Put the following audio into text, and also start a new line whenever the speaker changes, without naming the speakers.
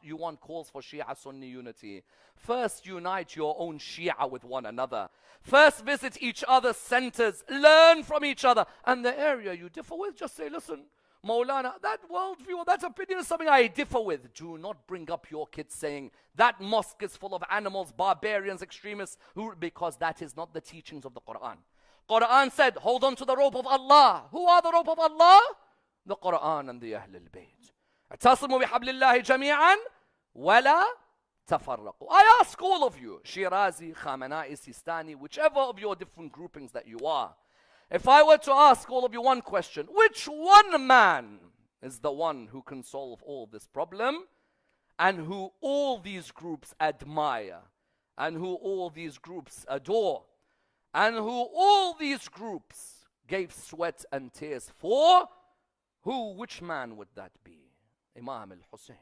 You want calls for Shia Sunni unity. First, unite your own Shia with one another. First, visit each other's centers. Learn from each other. And the area you differ with, just say, listen, Maulana, that worldview, that opinion is something I differ with. Do not bring up your kids saying that mosque is full of animals, barbarians, extremists, because that is not the teachings of the Quran. Quran said, hold on to the rope of Allah. Who are the rope of Allah? The Quran and the Ahlul Bayt. اعتصموا بحبل الله جميعا ولا تفرقوا. I ask all of you, Shirazi, Khamenei, Sistani, whichever of your different groupings that you are, if I were to ask all of you one question, which one man is the one who can solve all this problem, and who all these groups admire, and who all these groups adore, and who all these groups gave sweat and tears for? Which man would that be? Imam al-Hussein.